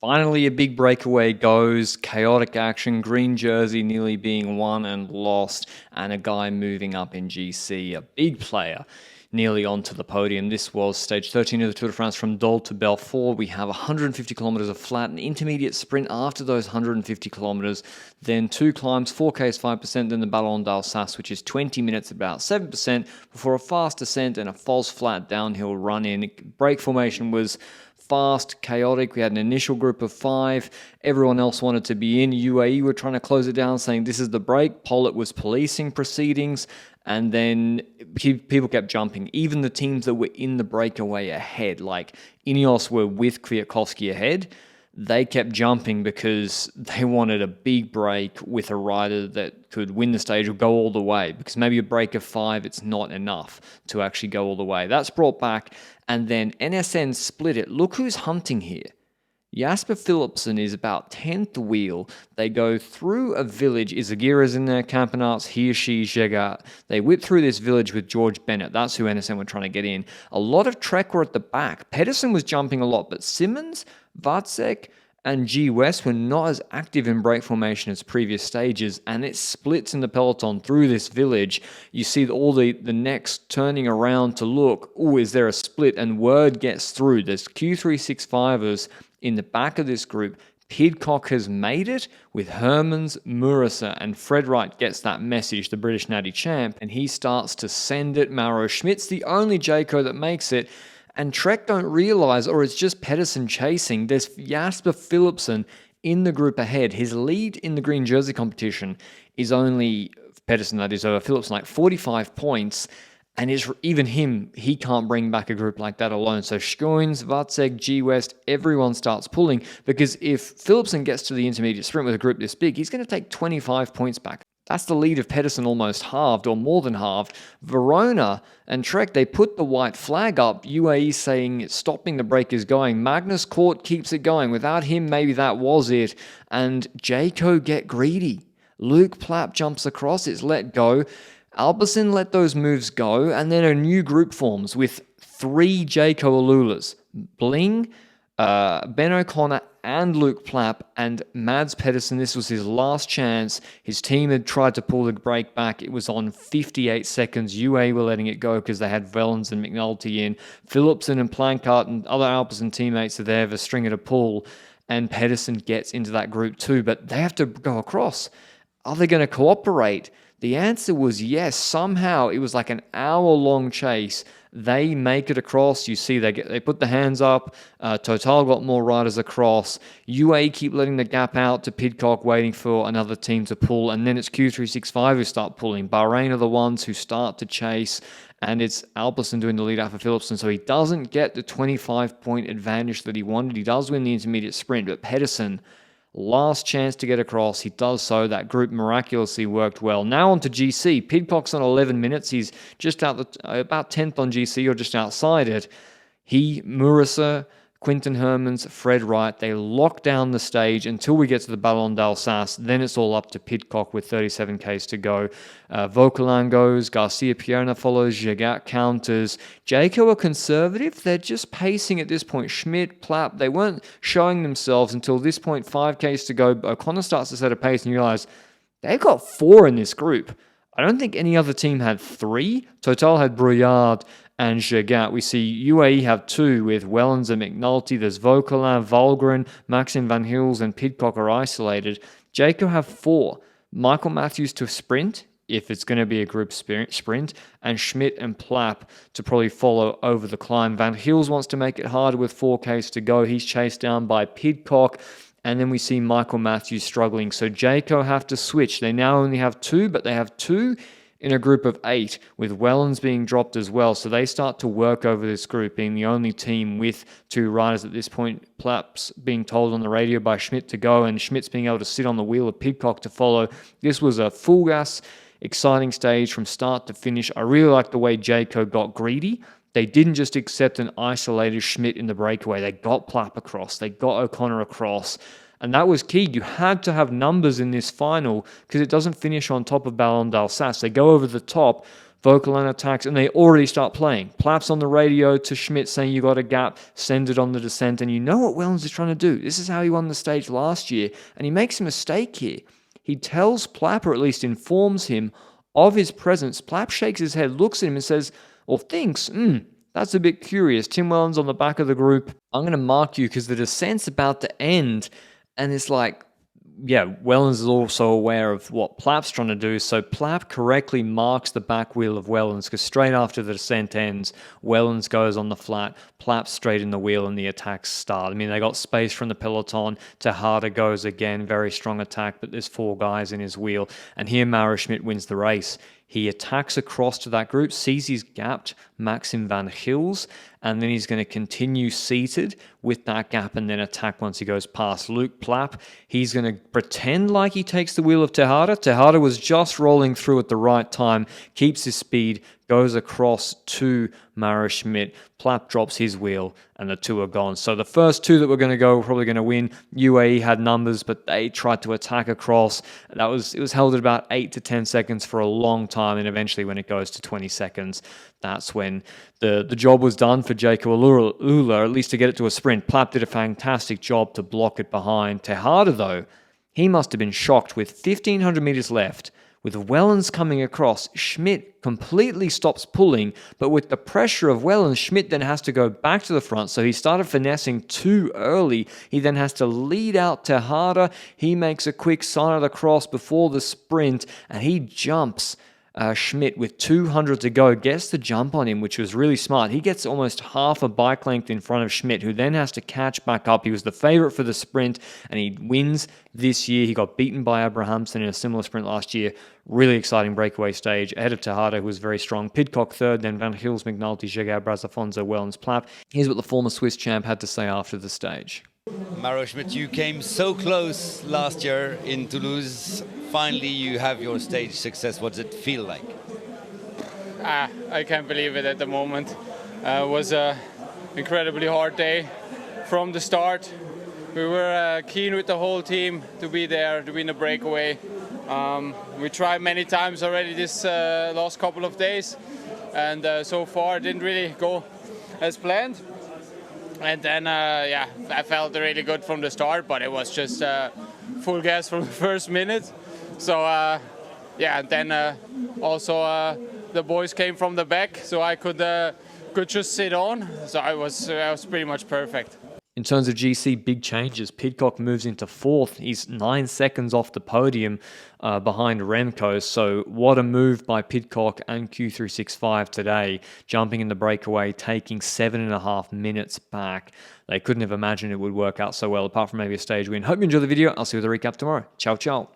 Finally, a big breakaway goes, chaotic action, green jersey nearly being won and lost, and a guy moving up in GC, a big player, nearly onto the podium. This was stage 13 of the Tour de France from Dole to Belfort. We have 150 kilometers of flat, an intermediate sprint after those 150 kilometers, then 2 climbs, 4K is 5%, then the Ballon d'Alsace, which is 20 minutes, about 7%, before a fast descent and a false flat downhill run in. Break formation was fast, chaotic. We had an initial group of 5. Everyone else wanted to be in. UAE were trying to close it down, saying this is the break. Pollitt was policing proceedings, and then people kept jumping. Even the teams that were in the breakaway ahead, like Ineos were with Kwiatkowski ahead, they kept jumping because they wanted a big break with a rider that could win the stage or go all the way, because maybe a break of 5, it's not enough to actually go all the way. That's brought back, and then NSN split it. Look who's hunting here. Jasper Philipsen is about 10th wheel. They go through a village. Izagira's in there, Campenaerts, Hirschi, Jegat. They whip through this village with George Bennett. That's who NSN were trying to get in. A lot of Trek were at the back. Pedersen was jumping a lot, but Simmons, Vácek, and G West were not as active in break formation as previous stages, and it splits in the peloton through this village. You see all the next turning around to look, oh, is there a split? And word gets through. There's Q365ers in the back of this group. Pidcock has made it with Hermans, Murasa, and Fred Wright gets that message, the British Natty champ, and he starts to send it. Mauro Schmidt's the only Jayco that makes it. And Trek don't realize, or it's just Pedersen chasing. There's Jasper Philipsen in the group ahead. His lead in the green jersey competition is only, Pedersen that is, over Philipsen, like 45 points. And it's even him, he can't bring back a group like that alone. So Schoens, Vácek, G West, everyone starts pulling, because if Philipsen gets to the intermediate sprint with a group this big, he's going to take 25 points back. That's the lead of Pedersen almost halved, or more than halved. Verona and Trek, they put the white flag up. UAE saying stopping the break is going. Magnus Cort keeps it going. Without him, maybe that was it. And Jayco get greedy. Luke Plapp jumps across. It's let go. Alpecin let those moves go. And then a new group forms with 3 Jayco Alulas. Bling, Ben O'Connor, and Luke Plapp, and Mads Pedersen. This was his last chance. His team had tried to pull the break back. It was on 58 seconds. UAE were letting it go because they had Wellens and McNulty in. Philipsen and Plancart and other Alpecin teammates are there, the stringer to pull, and Pedersen gets into that group too, but they have to go across. Are they going to cooperate? The answer was yes. Somehow it was like an hour-long chase. They make it across. You see they put the hands up. Total got more riders across. UAE keep letting the gap out to Pidcock, waiting for another team to pull. And then it's Q365 who start pulling. Bahrain are the ones who start to chase. And it's Alpecin doing the lead out for Philipsen. So he doesn't get the 25-point advantage that he wanted. He does win the intermediate sprint. But Pedersen, last chance to get across. He does so. That group miraculously worked well. Now on to GC. Pidcock's on 11 minutes. He's just out about 10th on GC, or just outside it. He, Murasa, Quinten Hermans, Fred Wright, they lock down the stage until we get to the Ballon d'Alsace. Then it's all up to Pidcock with 37 Ks to go. Vauquelin goes, Garcia Pierna follows, Jegat counters. Jayco are conservative. They're just pacing at this point. Schmidt, Plapp, they weren't showing themselves until this point. 5 Ks to go. O'Connor starts to set a pace, and you realize they've got 4 in this group. I don't think any other team had 3. Total had Brouillard and Jegat. We see UAE have 2 with Wellens and McNulty. There's Vauquelin, Valgren, Maxim Van Hills, and Pidcock are isolated. Jayco have 4. Michael Matthews to sprint, if it's going to be a group sprint, and Schmidt and Plapp to probably follow over the climb. Van Hills wants to make it harder with 4 Ks to go. He's chased down by Pidcock. And then we see Michael Matthews struggling. So Jayco have to switch. They now only have 2, but they have 2 in a group of 8, with Wellens being dropped as well. So they start to work over this group, being the only team with 2 riders at this point. Plapp's being told on the radio by Schmidt to go, and Schmidt's being able to sit on the wheel of Pidcock to follow. This was a full gas, exciting stage from start to finish. I really like the way Jayco got greedy. They didn't just accept an isolated Schmidt in the breakaway. They got Plapp across. They got O'Connor across. And that was key. You had to have numbers in this final because it doesn't finish on top of Ballon d'Alsace. They go over the top Vocal attacks, and they already start playing. Plapp's on the radio to Schmidt saying you got a gap, send it on the descent, and you know what Wellens is trying to do. This is how he won the stage last year, and he makes a mistake here. He tells Plapp, or at least informs him, of his presence. Plapp shakes his head, looks at him and says, or thinks, that's a bit curious. Tim Wellens on the back of the group. I'm going to mark you because the descent's about to end. And it's like, yeah, Wellens is also aware of what Plapp's trying to do. So Plapp correctly marks the back wheel of Wellens because straight after the descent ends, Wellens goes on the flat, Plapp straight in the wheel, and the attacks start. I mean, they got space from the Peloton. Tejada goes again, very strong attack, but there's 4 guys in his wheel. And here Mauro Schmidt wins the race. He attacks across to that group, sees he's gapped Maxim van Gils, and then he's going to continue seated with that gap and then attack once he goes past Luke Plapp. He's going to pretend like he takes the wheel of Tejada. Tejada was just rolling through at the right time, keeps his speed, goes across to Mauro Schmidt. Plapp drops his wheel, and the 2 are gone. So the first 2 that were going to go were probably going to win. UAE had numbers, but they tried to attack across. It was held at about 8 to 10 seconds for a long time, and eventually when it goes to 20 seconds, that's when the job was done for Jacob Alula, at least to get it to a sprint. Plapp did a fantastic job to block it behind. Tejada, though, he must have been shocked with 1,500 meters left. With Wellens coming across, Schmidt completely stops pulling, but with the pressure of Wellens, Schmidt then has to go back to the front, so he started finessing too early. He then has to lead out Tejada. He makes a quick sign of the cross before the sprint, and he jumps Schmidt with 200 to go, gets the jump on him, which was really smart. He gets almost half a bike length in front of Schmidt, who then has to catch back up. He was the favorite for the sprint, and he wins this year. He got beaten by Abrahamsen in a similar sprint last year. Really exciting breakaway stage ahead of Tejada, who was very strong. Pidcock third, then Van Gils, McNulty, Jaguar, Brazafonso, Wellens, Plapp. Here's what the former Swiss champ had to say after the stage. Mauro Schmidt, you came so close last year in Toulouse. Finally, you have your stage success. What does it feel like? I can't believe it at the moment. It was an incredibly hard day from the start. We were keen with the whole team to be there, to win the breakaway. We tried many times already this last couple of days, and so far it didn't really go as planned. And then, I felt really good from the start, but it was just full gas from the first minute. So, then also the boys came from the back, so I could just sit on. So I was pretty much perfect. In terms of GC, big changes. Pidcock moves into 4th. He's 9 seconds off the podium behind Remco. So what a move by Pidcock and Q365 today. Jumping in the breakaway, taking 7.5 minutes back. They couldn't have imagined it would work out so well, apart from maybe a stage win. Hope you enjoy the video. I'll see you with a recap tomorrow. Ciao, ciao.